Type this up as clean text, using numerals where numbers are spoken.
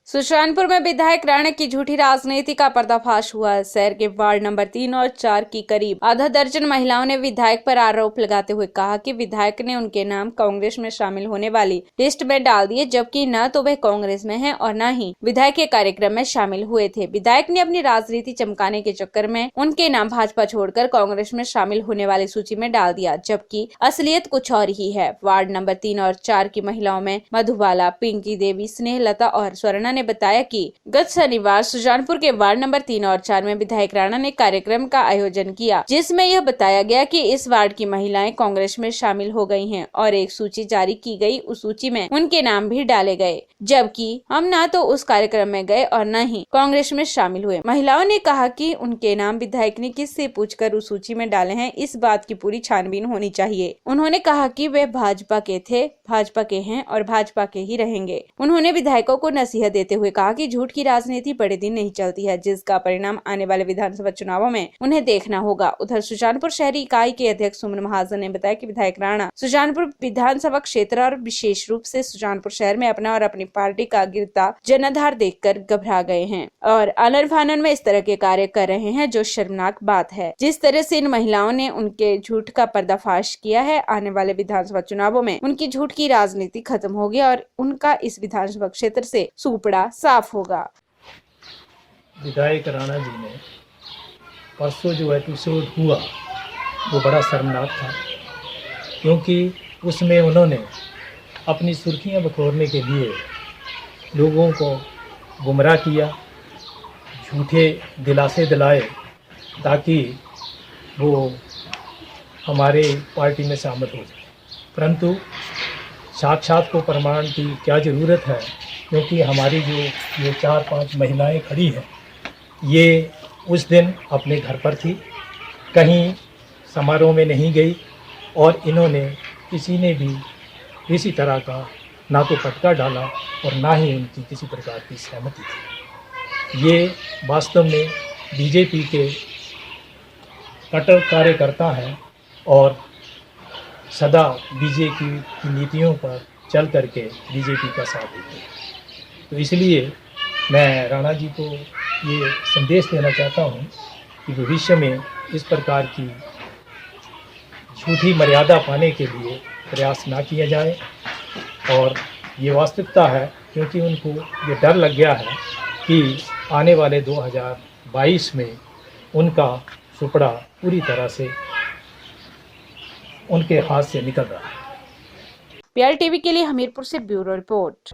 सुजानपुर में विधायक राणा की झूठी राजनीति का पर्दाफाश हुआ। शहर के वार्ड नंबर 3 और 4 की करीब आधा दर्जन महिलाओं ने विधायक पर आरोप लगाते हुए कहा कि विधायक ने उनके नाम कांग्रेस में शामिल होने वाली लिस्ट में डाल दिए, जबकि न तो वे कांग्रेस में हैं और न ही विधायक के कार्यक्रम में शामिल हुए थे। विधायक ने अपनी राजनीति चमकाने के चक्कर में उनके नाम भाजपा छोड़कर कांग्रेस में शामिल होने वाली सूची में डाल दिया, जबकि असलियत कुछ और ही है। वार्ड नंबर 3 और 4 की महिलाओं में मधुबाला, पिंकी देवी, स्नेहलता और स्वर्णा ने बताया कि गत शनिवार सुजानपुर के वार्ड नंबर 3 और 4 में विधायक राणा ने कार्यक्रम का आयोजन किया, जिसमें यह बताया गया कि इस वार्ड की महिलाएं कांग्रेस में शामिल हो गई हैं और एक सूची जारी की गई। उस सूची में उनके नाम भी डाले गए, जबकि हम न तो उस कार्यक्रम में गए और न ही कांग्रेस में शामिल हुए। महिलाओं ने कहा कि उनके नाम विधायक ने किससे पूछकर उस सूची में डाले हैं, इस बात की पूरी छानबीन होनी चाहिए। उन्होंने कहा कि वे भाजपा के थे, भाजपा के हैं और भाजपा के ही रहेंगे। उन्होंने विधायकों को नसीहत देते हुए कहा कि झूठ की राजनीति बड़े दिन नहीं चलती है, जिसका परिणाम आने वाले विधानसभा चुनावों में उन्हें देखना होगा। उधर सुजानपुर शहरी इकाई के अध्यक्ष सुमन महाजन ने बताया कि विधायक राणा सुजानपुर विधानसभा क्षेत्र और विशेष रूप से सुजानपुर शहर में अपना और अपनी पार्टी का गिरता जनाधार देखकर घबरा गए हैं और आनन फानन में इस तरह के कार्य कर रहे हैं, जो शर्मनाक बात है। जिस तरह से इन महिलाओं ने उनके झूठ का पर्दाफाश किया है, आने वाले विधानसभा चुनावों में उनकी झूठ की राजनीति खत्म होगी और उनका इस विधानसभा क्षेत्र से सुपड़ा साफ होगा। विधायक राणा जी ने परसों जो एपिसोड हुआ वो बड़ा शर्मनाक था, क्योंकि उसमें उन्होंने अपनी सुर्खियां बखोरने के लिए लोगों को गुमराह किया, झूठे दिलासे दिलाए ताकि वो हमारे पार्टी में शामिल हो जाए। परंतु साक्षात को प्रमाण की क्या ज़रूरत है, क्योंकि हमारी जो ये 4-5 महिलाएं खड़ी हैं, ये उस दिन अपने घर पर थी, कहीं समारोह में नहीं गई और इन्होंने किसी ने भी किसी तरह का ना तो पटका डाला और ना ही उनकी किसी प्रकार की सहमति थी। ये वास्तव में बीजेपी के कट्टर कार्यकर्ता हैं और सदा बीजेपी की नीतियों पर चल करके बीजेपी का साथ देते हैं। तो इसलिए मैं राणा जी को ये संदेश देना चाहता हूँ कि भविष्य में इस प्रकार की झूठी मर्यादा पाने के लिए प्रयास ना किया जाए। और ये वास्तविकता है, क्योंकि उनको ये डर लग गया है कि आने वाले 2022 में उनका सुपड़ा पूरी तरह से उनके हाथ से निकल रहा है। PL TV के लिए हमीरपुर से ब्यूरो रिपोर्ट।